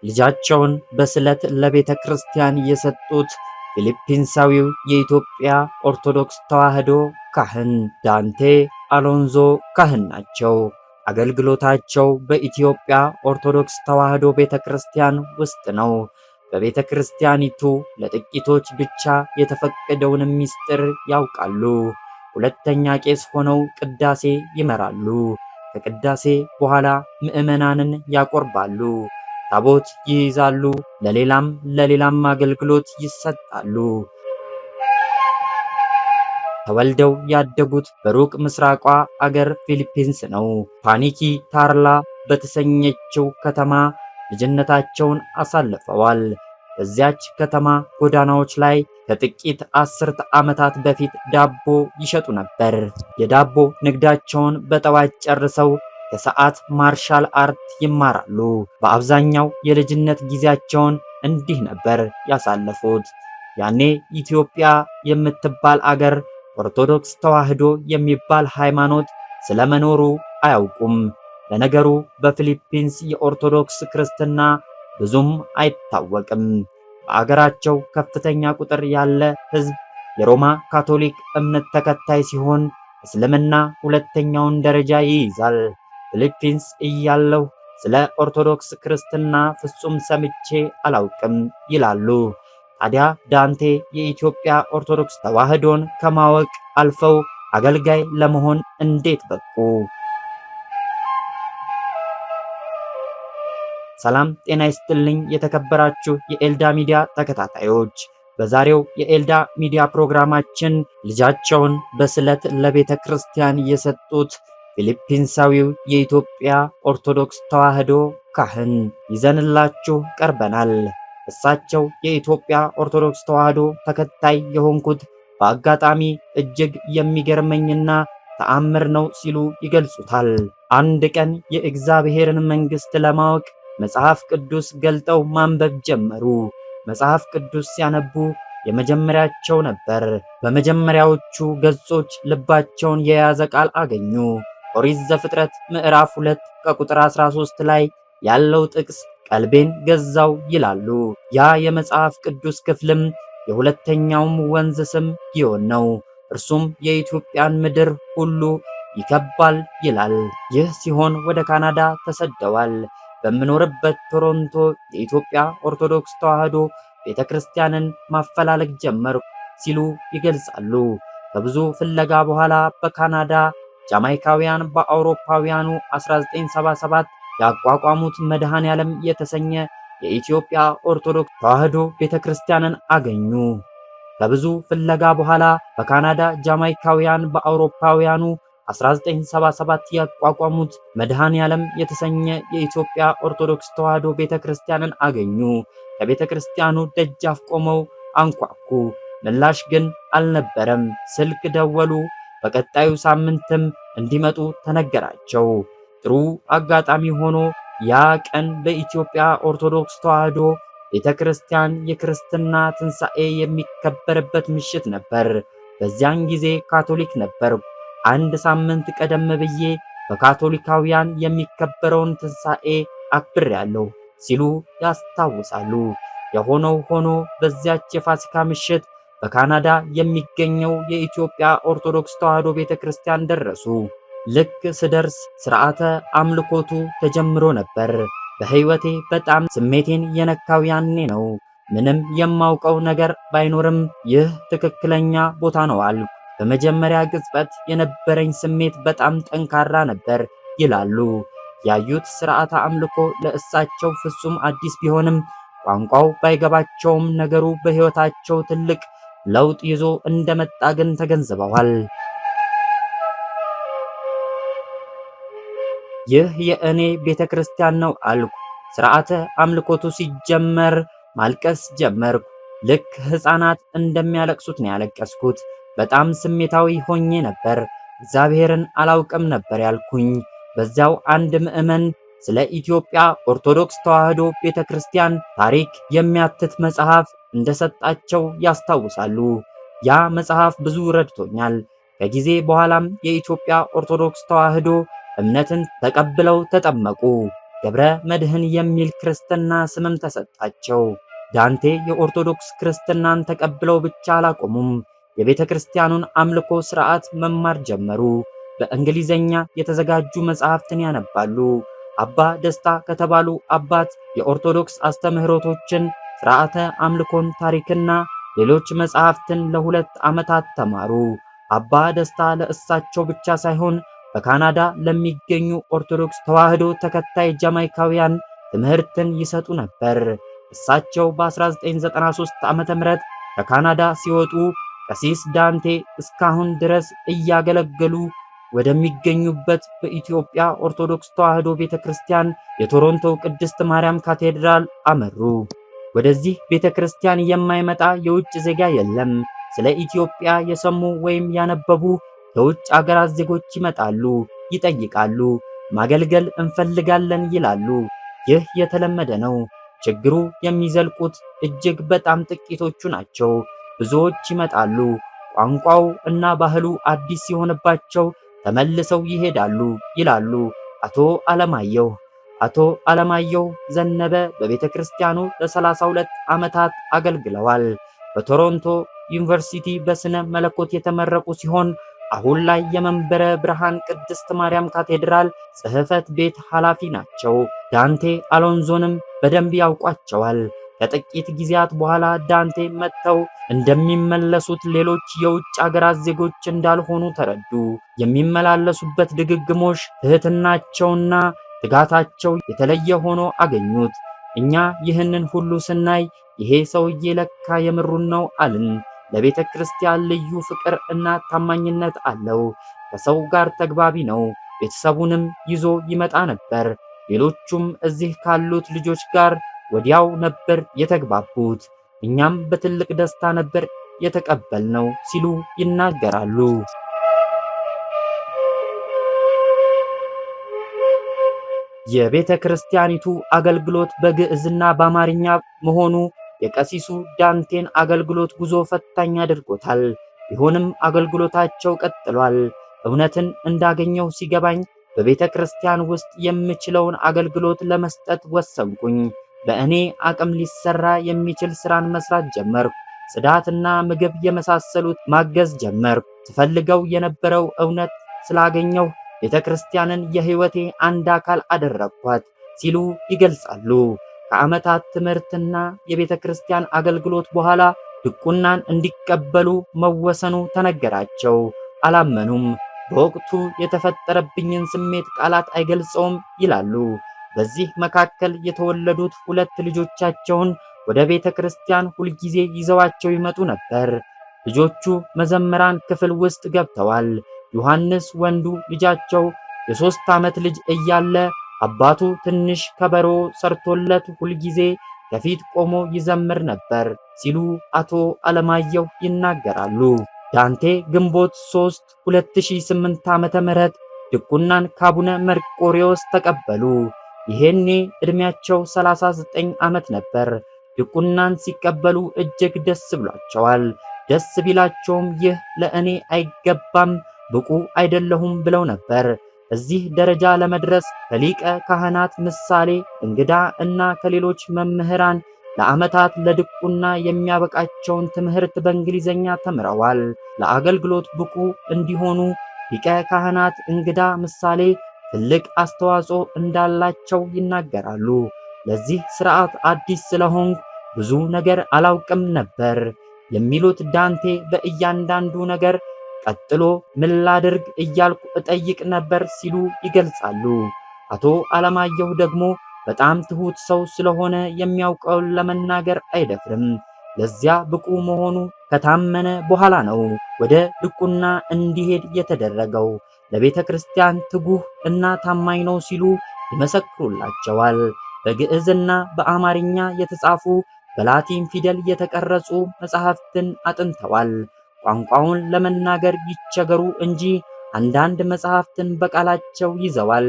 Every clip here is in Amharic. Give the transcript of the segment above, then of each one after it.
ልጃቸውን በስለት ለቤተ ክርስቲያን የሰጡት ፊሊፒንሳዊው የኢትዮጵያ ኦርቶዶክስ ተዋሕዶ ካህን ዳንቴ አሎንዞ ካህን ናቸው። አገልግሎታቸው በኢትዮጵያ ኦርቶዶክስ ተዋሕዶ ቤተ ክርስቲያን ውስጥ ነው። በቤተ ክርስቲያኒቱ ለጥቂቶች ብቻ የተፈቀደውን ምስጢር ያውቃሉ። ሁለተኛ ቄስ ሆነው ቅዳሴ ይመራሉ። ከቅዳሴ በኋላ ምዕመናንን ያቆርባሉ። ታቦት ይይዛሉ። ለሌላም አገልግሎት ይሰጣሉ። ተወልደው ያደጉት በሩቅ ምስራቋ አገር ፊሊፒንስ ነው። ፓኒኪ ታርላ በተሰኘችው ከተማ ልጅነታቸውን አሳልፈዋል። በዚያች ከተማ ጎዳናዎች ላይ ከጥቂት አስርተ ዓመታት በፊት ዳቦ ይሸጡ ነበር። የዳቦ ንግዳቸውን በጠዋት ጨርሰው ከሰዓት ማርሻል አርት ይማራሉ። በአብዛኛው የልጅነት ጊዜያቸውን እንዲህ ነበር ያሳለፉት። ያኔ ኢትዮጵያ የምትባል አገር ኦርቶዶክስ ተዋሕዶ የሚባል ሃይማኖት ስለመኖሩ አያውቁም። ለነገሩ በፊሊፒንስ የኦርቶዶክስ ክርስትና ብዙም አይታወቅም። በአገራቸው ከፍተኛ ቁጥር ያለ ሕዝብ የሮማ ካቶሊክ እምነት ተከታይ ሲሆን እስልምና ሁለተኛውን ደረጃ ይይዛል። ፊሊፒንስ እያለሁ ስለ ኦርቶዶክስ ክርስትና ፍጹም ሰምቼ አላውቅም ይላሉ። ታዲያ ዳንቴ የኢትዮጵያ ኦርቶዶክስ ተዋሕዶን ከማወቅ አልፈው አገልጋይ ለመሆን እንዴት በቁ? ሰላም ጤና ይስጥልኝ የተከበራችሁ የኤልዳ ሚዲያ ተከታታዮች፣ በዛሬው የኤልዳ ሚዲያ ፕሮግራማችን ልጃቸውን በስለት ለቤተ ክርስቲያን የሰጡት ፊሊፒንሳዊው የኢትዮጵያ ኦርቶዶክስ ተዋሕዶ ካህን ይዘንላችሁ ቀርበናል። እሳቸው የኢትዮጵያ ኦርቶዶክስ ተዋሕዶ ተከታይ የሆንኩት በአጋጣሚ እጅግ የሚገርመኝና ተአምር ነው ሲሉ ይገልጹታል። አንድ ቀን የእግዚአብሔርን መንግሥት ለማወቅ መጽሐፍ ቅዱስ ገልጠው ማንበብ ጀመሩ። መጽሐፍ ቅዱስ ሲያነቡ የመጀመሪያቸው ነበር። በመጀመሪያዎቹ ገጾች ልባቸውን የያዘ ቃል አገኙ። ኦሪት ዘፍጥረት ምዕራፍ 2 ከቁጥር 13 ላይ ያለው ጥቅስ ቀልቤን ገዛው ይላሉ። ያ የመጽሐፍ ቅዱስ ክፍልም የሁለተኛውም ወንዝ ስም ጊዮን ነው፣ እርሱም የኢትዮጵያን ምድር ሁሉ ይከባል ይላል። ይህ ሲሆን ወደ ካናዳ ተሰደዋል። በምኖርበት ቶሮንቶ የኢትዮጵያ ኦርቶዶክስ ተዋሕዶ ቤተክርስቲያንን ማፈላለግ ጀመርኩ ሲሉ ይገልጻሉ። ከብዙ ፍለጋ በኋላ በካናዳ ጃማይካውያን በአውሮፓውያኑ 1977 ያቋቋሙት መድኃኔዓለም የተሰኘ የኢትዮጵያ ኦርቶዶክስ ተዋሕዶ ቤተክርስቲያንን አገኙ። ከብዙ ፍለጋ በኋላ በካናዳ ጃማይካውያን በአውሮፓውያኑ 1977 ያቋቋሙት መድኃኔዓለም የተሰኘ የኢትዮጵያ ኦርቶዶክስ ተዋሕዶ ቤተክርስቲያንን አገኙ። ከቤተክርስቲያኑ ደጃፍ ቆመው አንኳኩ። ምላሽ ግን አልነበረም። ስልክ ደወሉ። በቀጣዩ ሳምንትም እንዲመጡ ተነገራቸው። ጥሩ አጋጣሚ ሆኖ ያ ቀን በኢትዮጵያ ኦርቶዶክስ ተዋሕዶ ቤተክርስቲያን የክርስትና ትንሣኤ የሚከበርበት ምሽት ነበር። በዚያን ጊዜ ካቶሊክ ነበርኩ። አንድ ሳምንት ቀደም ብዬ በካቶሊካውያን የሚከበረውን ትንሣኤ አክብሬያለሁ ሲሉ ያስታውሳሉ። የሆነው ሆኖ በዚያች የፋሲካ ምሽት በካናዳ የሚገኘው የኢትዮጵያ ኦርቶዶክስ ተዋሕዶ ቤተክርስቲያን ደረሱ። ልክ ስደርስ ሥርዓተ አምልኮቱ ተጀምሮ ነበር። በሕይወቴ በጣም ስሜቴን የነካው ያኔ ነው። ምንም የማውቀው ነገር ባይኖርም ይህ ትክክለኛ ቦታ ነው አልኩ። በመጀመሪያ ቅጽበት የነበረኝ ስሜት በጣም ጠንካራ ነበር ይላሉ። ያዩት ሥርዓተ አምልኮ ለእሳቸው ፍጹም አዲስ ቢሆንም ቋንቋው ባይገባቸውም ነገሩ በሕይወታቸው ትልቅ ለውጥ ይዞ እንደመጣ ግን ተገንዝበዋል። ይህ የእኔ ቤተክርስቲያን ነው አልኩ። ሥርዓተ አምልኮቱ ሲጀመር ማልቀስ ጀመርኩ። ልክ ሕፃናት እንደሚያለቅሱት ነው ያለቀስኩት። በጣም ስሜታዊ ሆኜ ነበር። እግዚአብሔርን አላውቅም ነበር ያልኩኝ። በዚያው አንድ ምዕመን ስለ ኢትዮጵያ ኦርቶዶክስ ተዋሕዶ ቤተክርስቲያን ታሪክ የሚያትት መጽሐፍ እንደሰጣቸው ያስታውሳሉ። ያ መጽሐፍ ብዙ ረድቶኛል። ከጊዜ በኋላም የኢትዮጵያ ኦርቶዶክስ ተዋሕዶ እምነትን ተቀብለው ተጠመቁ። ገብረ መድኅን የሚል ክርስትና ስምም ተሰጣቸው። ዳንቴ የኦርቶዶክስ ክርስትናን ተቀብለው ብቻ አላቆሙም። የቤተ ክርስቲያኑን አምልኮ ሥርዓት መማር ጀመሩ። በእንግሊዘኛ የተዘጋጁ መጽሐፍትን ያነባሉ። አባ ደስታ ከተባሉ አባት የኦርቶዶክስ አስተምህሮቶችን፣ ሥርዓተ አምልኮን፣ ታሪክና ሌሎች መጽሐፍትን ለ2 ዓመታት ተማሩ። አባ ደስታ ለእሳቸው ብቻ ሳይሆን በካናዳ ለሚገኙ ኦርቶዶክስ ተዋሕዶ ተከታይ ጃማይካውያን ትምህርትን ይሰጡ ነበር። እሳቸው በ1993 ዓ.ም ከካናዳ ሲወጡ ቀሲስ ዳንቴ እስካሁን ድረስ እያገለገሉ ወደሚገኙበት በኢትዮጵያ ኦርቶዶክስ ተዋሕዶ ቤተክርስቲያን የቶሮንቶ ቅድስት ማርያም ካቴድራል አመሩ። ወደዚህ ቤተክርስቲያን የማይመጣ የውጭ ዜጋ የለም። ስለ ኢትዮጵያ የሰሙ ወይም ያነበቡ የውጭ አገራት ዜጎች ይመጣሉ፣ ይጠይቃሉ፣ ማገልገል እንፈልጋለን ይላሉ። ይህ የተለመደ ነው። ችግሩ የሚዘልቁት እጅግ በጣም ጥቂቶቹ ናቸው። ብዙዎች ይመጣሉ፣ ቋንቋው እና ባህሉ አዲስ ሲሆንባቸው ተመልሰው ይሄዳሉ ይላሉ አቶ አለማየሁ። አቶ አለማየሁ ዘነበ በቤተ ክርስቲያኑ ለ32 ዓመታት አገልግለዋል። በቶሮንቶ ዩኒቨርሲቲ በስነ መለኮት የተመረቁ ሲሆን አሁን ላይ የመንበረ ብርሃን ቅድስት ማርያም ካቴድራል ጽሕፈት ቤት ኃላፊ ናቸው። ዳንቴ አሎንዞንም በደንብ ያውቋቸዋል። ከጥቂት ጊዜያት በኋላ ዳንቴ መጥተው እንደሚመለሱት ሌሎች የውጭ አገራት ዜጎች እንዳልሆኑ ተረዱ። የሚመላለሱበት ድግግሞሽ፣ ትህትናቸውና ትጋታቸው የተለየ ሆኖ አገኙት። እኛ ይህንን ሁሉ ስናይ ይሄ ሰውዬ ለካ የምሩን ነው አልን። ለቤተ ክርስቲያን ልዩ ፍቅር እና ታማኝነት አለው። ከሰው ጋር ተግባቢ ነው። ቤተሰቡንም ይዞ ይመጣ ነበር። ሌሎቹም እዚህ ካሉት ልጆች ጋር ወዲያው ነበር የተግባቡት። እኛም በትልቅ ደስታ ነበር የተቀበልነው ሲሉ ይናገራሉ። የቤተ ክርስቲያኒቱ አገልግሎት በግዕዝና በአማርኛ መሆኑ የቀሲሱ ዳንቴን አገልግሎት ጉዞ ፈታኝ አድርጎታል። ቢሆንም አገልግሎታቸው ቀጥሏል። እውነትን እንዳገኘው ሲገባኝ በቤተ ክርስቲያን ውስጥ የምችለውን አገልግሎት ለመስጠት ወሰንኩኝ። በእኔ አቅም ሊሰራ የሚችል ስራን መስራት ጀመርኩ። ጽዳትና ምግብ የመሳሰሉት ማገዝ ጀመርኩ። ስፈልገው የነበረው እውነት ስላገኘው ቤተ ክርስቲያንን የሕይወቴ አንድ አካል አደረግኳት ሲሉ ይገልጻሉ። ከዓመታት ትምህርትና የቤተ ክርስቲያን አገልግሎት በኋላ ድቁናን እንዲቀበሉ መወሰኑ ተነገራቸው። አላመኑም። በወቅቱ የተፈጠረብኝን ስሜት ቃላት አይገልጸውም ይላሉ። በዚህ መካከል የተወለዱት 2 ልጆቻቸውን ወደ ቤተ ክርስቲያን ሁልጊዜ ይዘዋቸው ይመጡ ነበር። ልጆቹ መዘምራን ክፍል ውስጥ ገብተዋል። ዮሐንስ ወንዱ ልጃቸው የ3 ዓመት ልጅ እያለ አባቱ ትንሽ ከበሮ ሰርቶለት ሁልጊዜ ከፊት ቆሞ ይዘምር ነበር ሲሉ አቶ አለማየሁ ይናገራሉ። ዳንቴ ግንቦት 3 2008 ዓመተ ምህረት ድቁናን ካቡነ መርቆሬዎስ ተቀበሉ። ይሄኔ ዕድሜያቸው 39 ዓመት ነበር። ድቁናን ሲቀበሉ እጅግ ደስ ብሏቸዋል። ደስ ቢላቸውም ይህ ለእኔ አይገባም፣ ብቁ አይደለሁም ብለው ነበር። እዚህ ደረጃ ለመድረስ ከሊቀ ካህናት ምሳሌ እንግዳ እና ከሌሎች መምህራን ለዓመታት ለድቁና የሚያበቃቸውን ትምህርት በእንግሊዘኛ ተምረዋል። ለአገልግሎት ብቁ እንዲሆኑ ሊቀ ካህናት እንግዳ ምሳሌ ትልቅ አስተዋጽኦ እንዳላቸው ይናገራሉ። ለዚህ ሥርዓት አዲስ ስለሆንኩ ብዙ ነገር አላውቅም ነበር የሚሉት ዳንቴ በእያንዳንዱ ነገር ቀጥሎ ምን ላድርግ እያልኩ እጠይቅ ነበር ሲሉ ይገልጻሉ። አቶ አለማየሁ ደግሞ በጣም ትሁት ሰው ስለሆነ የሚያውቀውን ለመናገር አይደፍርም። ለዚያ ብቁ መሆኑ ከታመነ በኋላ ነው ወደ ድቁና እንዲሄድ የተደረገው። ለቤተ ክርስቲያን ትጉህ እና ታማኝ ነው ሲሉ ይመሰክሩላቸዋል። በግዕዝና በአማርኛ የተጻፉ በላቲን ፊደል የተቀረጹ መጽሐፍትን አጥንተዋል። ቋንቋውን ለመናገር ይቸገሩ እንጂ አንዳንድ መጽሐፍትን በቃላቸው ይዘዋል።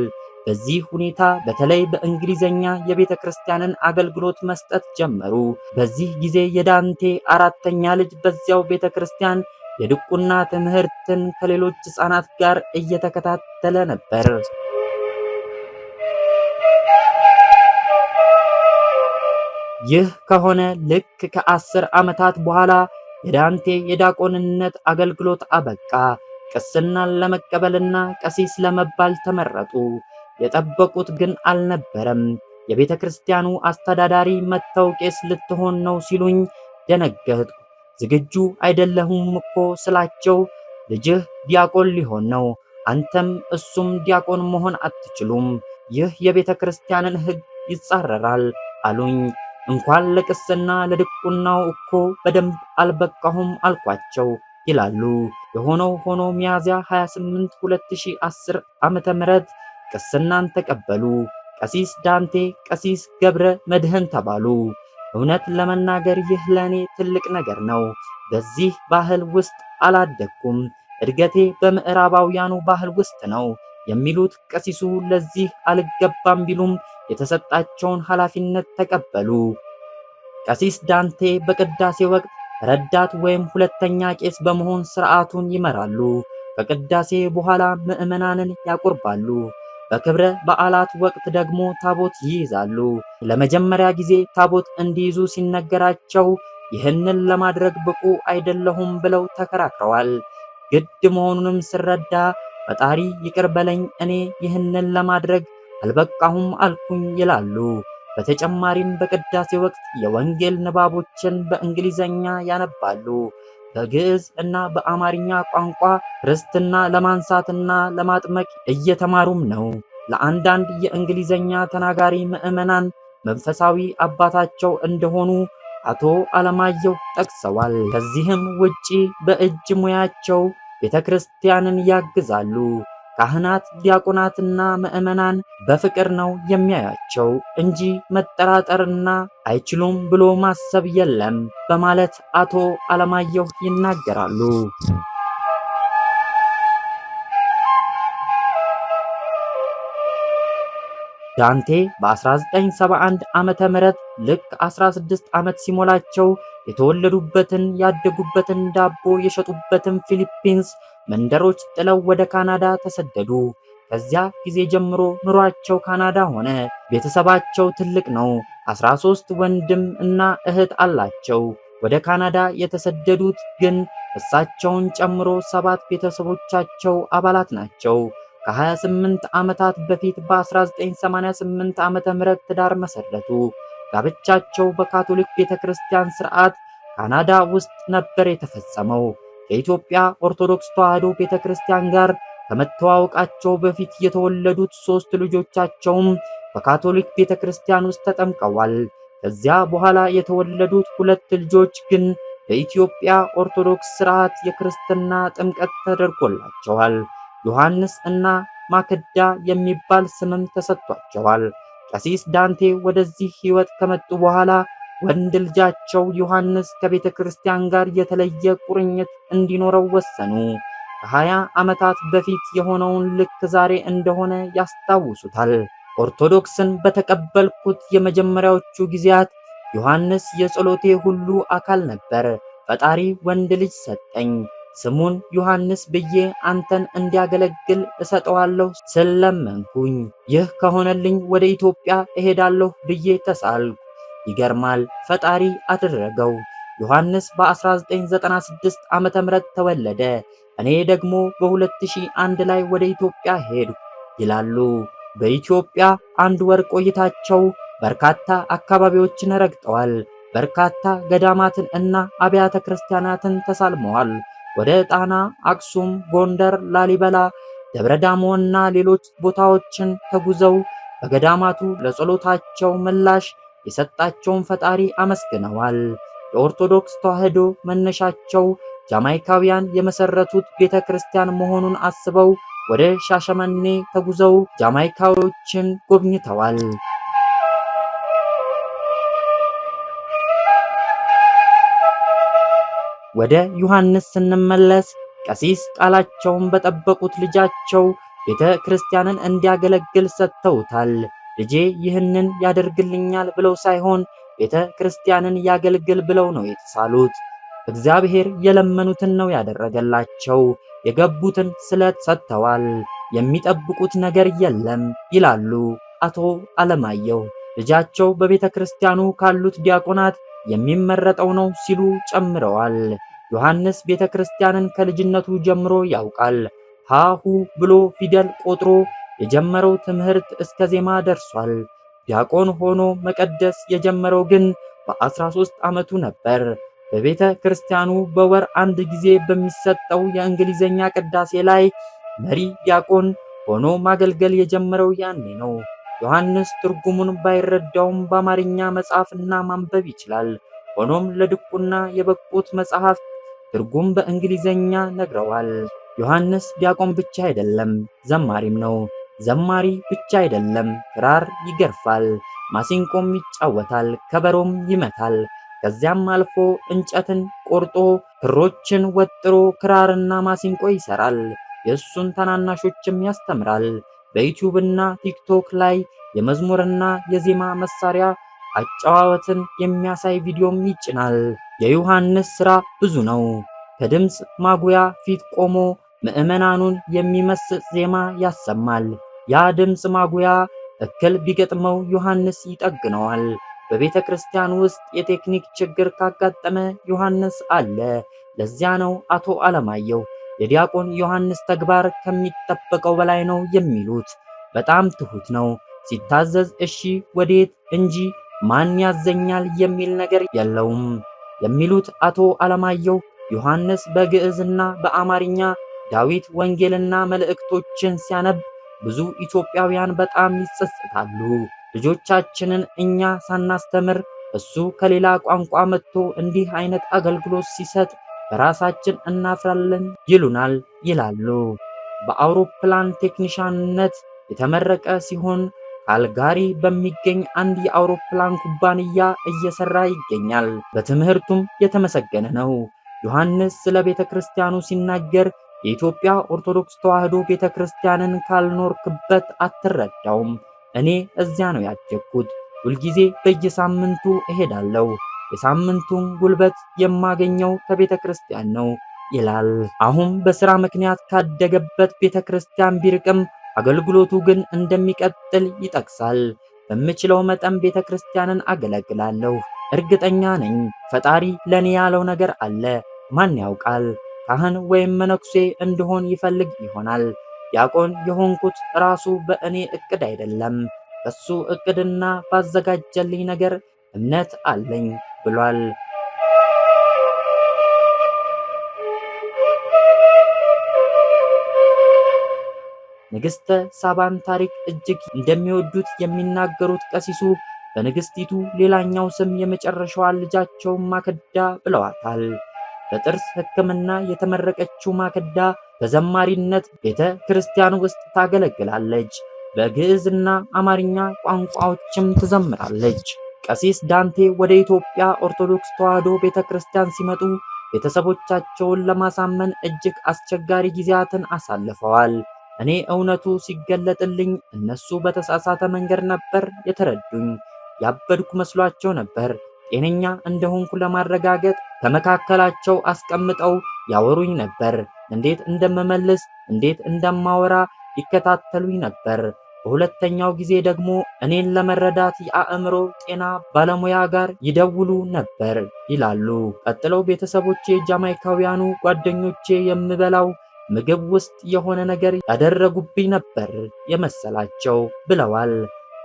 በዚህ ሁኔታ በተለይ በእንግሊዘኛ የቤተ ክርስቲያንን አገልግሎት መስጠት ጀመሩ። በዚህ ጊዜ የዳንቴ 4ኛ ልጅ በዚያው ቤተ ክርስቲያን የድቁና ትምህርትን ከሌሎች ሕፃናት ጋር እየተከታተለ ነበር። ይህ ከሆነ ልክ ከ10 ዓመታት በኋላ የዳንቴ የዲያቆንነት አገልግሎት አበቃ። ቅስናን ለመቀበልና ቀሲስ ለመባል ተመረጡ። የጠበቁት ግን አልነበረም። የቤተ ክርስቲያኑ አስተዳዳሪ መጥተው ቄስ ልትሆን ነው ሲሉኝ ደነገጥኩ። ዝግጁ አይደለሁም እኮ ስላቸው ልጅህ ዲያቆን ሊሆን ነው፣ አንተም እሱም ዲያቆን መሆን አትችሉም፣ ይህ የቤተ ክርስቲያንን ሕግ ይጻረራል አሉኝ። እንኳን ለቅስና ለድቁናው እኮ በደንብ አልበቃሁም አልኳቸው ይላሉ። የሆነው ሆኖ ሚያዝያ 28 2010 ዓመተ ምህረት ቅስናን ተቀበሉ። ቀሲስ ዳንቴ ቀሲስ ገብረ መድኅን ተባሉ። እውነት ለመናገር ይህ ለኔ ትልቅ ነገር ነው። በዚህ ባህል ውስጥ አላደኩም። እድገቴ በምዕራባውያኑ ባህል ውስጥ ነው የሚሉት ቀሲሱ ለዚህ አልገባም ቢሉም የተሰጣቸውን ኃላፊነት ተቀበሉ። ቀሲስ ዳንቴ በቅዳሴ ወቅት ረዳት ወይም ሁለተኛ ቄስ በመሆን ስርዓቱን ይመራሉ። ከቅዳሴ በኋላ ምዕመናንን ያቆርባሉ። በክብረ በዓላት ወቅት ደግሞ ታቦት ይይዛሉ። ለመጀመሪያ ጊዜ ታቦት እንዲይዙ ሲነገራቸው ይህንን ለማድረግ ብቁ አይደለሁም ብለው ተከራክረዋል። ግድ መሆኑንም ስረዳ ፈጣሪ ይቅር በለኝ እኔ ይህንን ለማድረግ አልበቃሁም አልኩኝ ይላሉ። በተጨማሪም በቅዳሴ ወቅት የወንጌል ንባቦችን በእንግሊዘኛ ያነባሉ። በግዕዝ እና በአማርኛ ቋንቋ ክርስትና ለማንሳትና ለማጥመቅ እየተማሩም ነው። ለአንዳንድ የእንግሊዘኛ ተናጋሪ ምዕመናን መንፈሳዊ አባታቸው እንደሆኑ አቶ አለማየሁ ጠቅሰዋል። ከዚህም ውጪ በእጅ ሙያቸው ቤተክርስቲያንን ያግዛሉ። ካህናት፣ ዲያቆናትና ምዕመናን በፍቅር ነው የሚያያቸው እንጂ መጠራጠርና አይችሉም ብሎ ማሰብ የለም በማለት አቶ አለማየሁ ይናገራሉ። ዳንቴ በ1971 ዓመተ ምህረት ልክ 16 ዓመት ሲሞላቸው የተወለዱበትን ያደጉበትን ዳቦ የሸጡበትን ፊሊፒንስ መንደሮች ጥለው ወደ ካናዳ ተሰደዱ። ከዚያ ጊዜ ጀምሮ ኑሯቸው ካናዳ ሆነ። ቤተሰባቸው ትልቅ ነው። 13 ወንድም እና እህት አላቸው። ወደ ካናዳ የተሰደዱት ግን እሳቸውን ጨምሮ 7 ቤተሰቦቻቸው አባላት ናቸው። ከ28 ዓመታት በፊት በ1988 ዓመተ ምህረት ትዳር መሰረቱ። ጋብቻቸው በካቶሊክ ቤተክርስቲያን ስርዓት ካናዳ ውስጥ ነበር የተፈጸመው። ከኢትዮጵያ ኦርቶዶክስ ተዋሕዶ ቤተክርስቲያን ጋር ከመተዋወቃቸው በፊት የተወለዱት 3 ልጆቻቸውም በካቶሊክ ቤተክርስቲያን ውስጥ ተጠምቀዋል። ከዚያ በኋላ የተወለዱት 2 ልጆች ግን በኢትዮጵያ ኦርቶዶክስ ስርዓት የክርስትና ጥምቀት ተደርጎላቸዋል። ዮሐንስ እና ማክዳ የሚባል ስምም ተሰጥቷቸዋል። ቀሲስ ዳንቴ ወደዚህ ሕይወት ከመጡ በኋላ ወንድ ልጃቸው ዮሐንስ ከቤተ ክርስቲያን ጋር የተለየ ቁርኝት እንዲኖረው ወሰኑ። ከ20 ዓመታት በፊት የሆነውን ልክ ዛሬ እንደሆነ ያስታውሱታል። ኦርቶዶክስን በተቀበልኩት የመጀመሪያዎቹ ጊዜያት ዮሐንስ የጸሎቴ ሁሉ አካል ነበር። ፈጣሪ ወንድ ልጅ ሰጠኝ። ስሙን ዮሐንስ ብዬ አንተን እንዲያገለግል እሰጠዋለሁ ስለመንኩኝ። ይህ ከሆነልኝ ወደ ኢትዮጵያ እሄዳለሁ ብዬ ተሳልኩ። ይገርማል፣ ፈጣሪ አደረገው። ዮሐንስ በ1996 ዓመተ ምህረት ተወለደ። እኔ ደግሞ በ2001 ላይ ወደ ኢትዮጵያ ሄድኩ ይላሉ። በኢትዮጵያ 1 ወር ቆይታቸው በርካታ አካባቢዎችን ረግጠዋል። በርካታ ገዳማትን እና አብያተ ክርስቲያናትን ተሳልመዋል። ወደ ጣና፣ አክሱም፣ ጎንደር፣ ላሊበላ፣ ደብረ ዳሞ እና ሌሎች ቦታዎችን ተጉዘው በገዳማቱ ለጸሎታቸው ምላሽ የሰጣቸውን ፈጣሪ አመስግነዋል። የኦርቶዶክስ ተዋሕዶ መነሻቸው ጃማይካውያን የመሰረቱት ቤተ ክርስቲያን መሆኑን አስበው ወደ ሻሸመኔ ተጉዘው ጃማይካዎችን ጎብኝተዋል። ወደ ዮሐንስ ስንመለስ ቀሲስ ቃላቸውን በጠበቁት ልጃቸው ቤተ ክርስቲያንን እንዲያገለግል ሰጥተውታል። ልጄ ይህንን ያደርግልኛል ብለው ሳይሆን ቤተ ክርስቲያንን ያገልግል ብለው ነው የተሳሉት። እግዚአብሔር የለመኑትን ነው ያደረገላቸው። የገቡትን ስለት ሰጥተዋል። የሚጠብቁት ነገር የለም ይላሉ አቶ አለማየሁ። ልጃቸው በቤተ ክርስቲያኑ ካሉት ዲያቆናት የሚመረጠው ነው ሲሉ ጨምረዋል። ዮሐንስ ቤተ ክርስቲያንን ከልጅነቱ ጀምሮ ያውቃል። ሃሁ ብሎ ፊደል ቆጥሮ የጀመረው ትምህርት እስከ ዜማ ደርሷል። ዲያቆን ሆኖ መቀደስ የጀመረው ግን በ13 ዓመቱ ነበር። በቤተ ክርስቲያኑ በወር አንድ ጊዜ በሚሰጠው የእንግሊዘኛ ቅዳሴ ላይ መሪ ዲያቆን ሆኖ ማገልገል የጀመረው ያኔ ነው። ዮሐንስ ትርጉሙን ባይረዳውም በአማርኛ መጻፍና ማንበብ ይችላል። ሆኖም ለድቁና የበቁት መጽሐፍት ትርጉም በእንግሊዘኛ ነግረዋል። ዮሐንስ ዲያቆን ብቻ አይደለም፣ ዘማሪም ነው። ዘማሪ ብቻ አይደለም፣ ክራር ይገርፋል፣ ማሲንቆም ይጫወታል፣ ከበሮም ይመታል። ከዚያም አልፎ እንጨትን ቆርጦ ክሮችን ወጥሮ ክራርና ማሲንቆ ይሰራል። የእሱን ታናናሾችም ያስተምራል። በዩቲዩብ እና ቲክቶክ ላይ የመዝሙርና የዜማ መሳሪያ አጨዋወትን የሚያሳይ ቪዲዮም ይጭናል። የዮሐንስ ሥራ ብዙ ነው። ከድምፅ ማጉያ ፊት ቆሞ ምዕመናኑን የሚመስጥ ዜማ ያሰማል። ያ ድምፅ ማጉያ እክል ቢገጥመው ዮሐንስ ይጠግነዋል። በቤተ ክርስቲያን ውስጥ የቴክኒክ ችግር ካጋጠመ ዮሐንስ አለ። ለዚያ ነው አቶ አለማየሁ የዲያቆን ዮሐንስ ተግባር ከሚጠበቀው በላይ ነው የሚሉት። በጣም ትሁት ነው። ሲታዘዝ እሺ ወዴት እንጂ ማን ያዘኛል የሚል ነገር የለውም የሚሉት አቶ አለማየሁ ዮሐንስ በግዕዝና በአማርኛ ዳዊት ወንጌልና መልእክቶችን ሲያነብ ብዙ ኢትዮጵያውያን በጣም ይጸጸታሉ። ልጆቻችንን እኛ ሳናስተምር እሱ ከሌላ ቋንቋ መጥቶ እንዲህ አይነት አገልግሎት ሲሰጥ በራሳችን እናፍራለን ይሉናል ይላሉ። በአውሮፕላን ቴክኒሻንነት የተመረቀ ሲሆን ካልጋሪ በሚገኝ አንድ የአውሮፕላን ኩባንያ እየሰራ ይገኛል። በትምህርቱም የተመሰገነ ነው። ዮሐንስ ስለ ቤተ ክርስቲያኑ ሲናገር የኢትዮጵያ ኦርቶዶክስ ተዋሕዶ ቤተ ክርስቲያንን ካልኖርክበት አትረዳውም። እኔ እዚያ ነው ያደግኩት። ሁልጊዜ በየሳምንቱ እሄዳለሁ። የሳምንቱን ጉልበት የማገኘው ከቤተ ክርስቲያን ነው ይላል። አሁን በሥራ ምክንያት ካደገበት ቤተ ክርስቲያን ቢርቅም አገልግሎቱ ግን እንደሚቀጥል ይጠቅሳል። በምችለው መጠን ቤተ ክርስቲያንን አገለግላለሁ። እርግጠኛ ነኝ ፈጣሪ ለኔ ያለው ነገር አለ። ማን ያውቃል? ካህን ወይም መነኩሴ እንድሆን ይፈልግ ይሆናል። ዲያቆን የሆንኩት ራሱ በእኔ እቅድ አይደለም፣ በሱ እቅድና ባዘጋጀልኝ ነገር እምነት አለኝ ብሏል። ንግሥተ ሳባን ታሪክ እጅግ እንደሚወዱት የሚናገሩት ቀሲሱ በንግሥቲቱ ሌላኛው ስም የመጨረሻዋን ልጃቸው ማክዳ ብለዋታል። በጥርስ ሕክምና የተመረቀችው ማክዳ በዘማሪነት ቤተ ክርስቲያን ውስጥ ታገለግላለች። በግዕዝና አማርኛ ቋንቋዎችም ትዘምራለች። ቀሲስ ዳንቴ ወደ ኢትዮጵያ ኦርቶዶክስ ተዋሕዶ ቤተ ክርስቲያን ሲመጡ ቤተሰቦቻቸውን ለማሳመን እጅግ አስቸጋሪ ጊዜያትን አሳልፈዋል። እኔ እውነቱ ሲገለጥልኝ እነሱ በተሳሳተ መንገድ ነበር የተረዱኝ። ያበድኩ መስሏቸው ነበር። ጤነኛ እንደሆንኩ ለማረጋገጥ ከመካከላቸው አስቀምጠው ያወሩኝ ነበር። እንዴት እንደምመልስ እንዴት እንደማወራ ይከታተሉኝ ነበር። በሁለተኛው ጊዜ ደግሞ እኔን ለመረዳት የአእምሮ ጤና ባለሙያ ጋር ይደውሉ ነበር ይላሉ። ቀጥለው ቤተሰቦቼ ጃማይካውያኑ ጓደኞቼ የምበላው ምግብ ውስጥ የሆነ ነገር ያደረጉብኝ ነበር የመሰላቸው ብለዋል።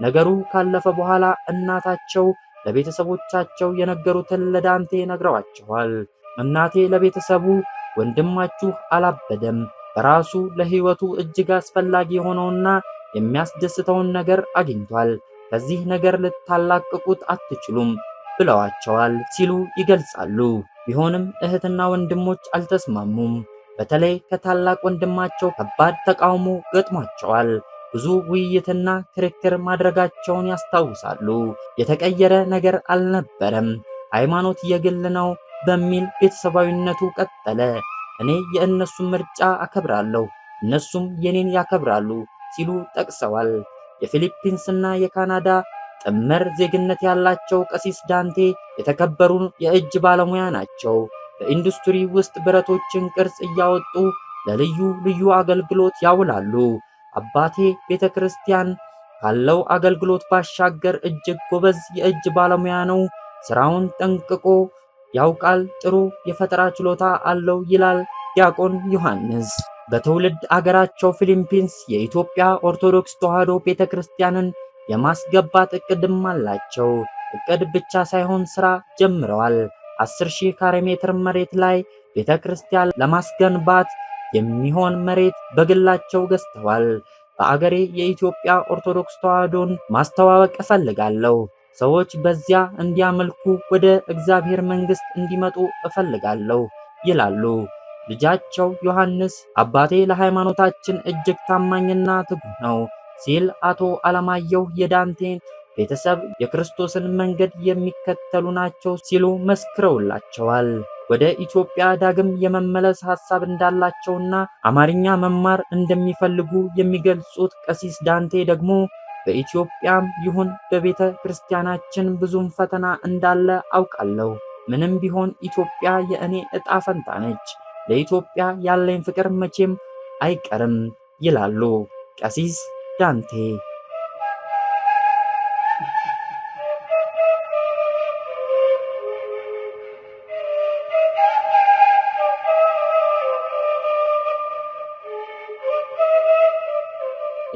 ነገሩ ካለፈ በኋላ እናታቸው ለቤተሰቦቻቸው የነገሩትን ለዳንቴ ነግረዋቸዋል። እናቴ ለቤተሰቡ ወንድማችሁ አላበደም፣ በራሱ ለሕይወቱ እጅግ አስፈላጊ የሆነውና የሚያስደስተውን ነገር አግኝቷል። ከዚህ ነገር ልታላቅቁት አትችሉም ብለዋቸዋል ሲሉ ይገልጻሉ። ቢሆንም እህትና ወንድሞች አልተስማሙም። በተለይ ከታላቅ ወንድማቸው ከባድ ተቃውሞ ገጥሟቸዋል። ብዙ ውይይትና ክርክር ማድረጋቸውን ያስታውሳሉ። የተቀየረ ነገር አልነበረም። ሃይማኖት የግል ነው በሚል ቤተሰባዊነቱ ቀጠለ። እኔ የእነሱን ምርጫ አከብራለሁ፣ እነሱም የኔን ያከብራሉ ሲሉ ጠቅሰዋል። የፊሊፒንስና የካናዳ ጥምር ዜግነት ያላቸው ቀሲስ ዳንቴ የተከበሩ የእጅ ባለሙያ ናቸው። በኢንዱስትሪ ውስጥ ብረቶችን ቅርጽ እያወጡ ለልዩ ልዩ አገልግሎት ያውላሉ። አባቴ ቤተክርስቲያን ካለው አገልግሎት ባሻገር እጅግ ጎበዝ የእጅ ባለሙያ ነው። ስራውን ጠንቅቆ ያውቃል፣ ጥሩ የፈጠራ ችሎታ አለው ይላል ዲያቆን ዮሐንስ። በትውልድ አገራቸው ፊሊፒንስ የኢትዮጵያ ኦርቶዶክስ ተዋሕዶ ቤተክርስቲያንን የማስገባት እቅድም አላቸው። እቅድ ብቻ ሳይሆን ስራ ጀምረዋል። 10,000 ካሬ ሜትር መሬት ላይ ቤተክርስቲያን ለማስገንባት የሚሆን መሬት በግላቸው ገዝተዋል። በአገሬ የኢትዮጵያ ኦርቶዶክስ ተዋሕዶን ማስተዋወቅ እፈልጋለሁ። ሰዎች በዚያ እንዲያመልኩ፣ ወደ እግዚአብሔር መንግስት እንዲመጡ እፈልጋለሁ ይላሉ። ልጃቸው ዮሐንስ አባቴ ለሃይማኖታችን እጅግ ታማኝና ትጉህ ነው ሲል አቶ አለማየሁ የዳንቴን ቤተሰብ የክርስቶስን መንገድ የሚከተሉ ናቸው ሲሉ መስክረውላቸዋል። ወደ ኢትዮጵያ ዳግም የመመለስ ሐሳብ እንዳላቸውና አማርኛ መማር እንደሚፈልጉ የሚገልጹት ቀሲስ ዳንቴ ደግሞ በኢትዮጵያም ይሁን በቤተ ክርስቲያናችን ብዙም ፈተና እንዳለ አውቃለሁ። ምንም ቢሆን ኢትዮጵያ የእኔ ዕጣ ፈንታ ነች። ለኢትዮጵያ ያለኝ ፍቅር መቼም አይቀርም ይላሉ ቀሲስ ዳንቴ።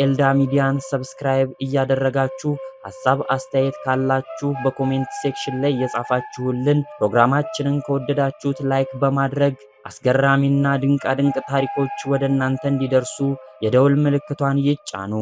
ኤልዳ ሚዲያን ሰብስክራይብ እያደረጋችሁ ሐሳብ አስተያየት ካላችሁ በኮሜንት ሴክሽን ላይ የጻፋችሁልን፣ ፕሮግራማችንን ከወደዳችሁት ላይክ በማድረግ አስገራሚና ድንቃድንቅ ታሪኮች ወደ እናንተ እንዲደርሱ የደውል ምልክቷን ይጫኑ።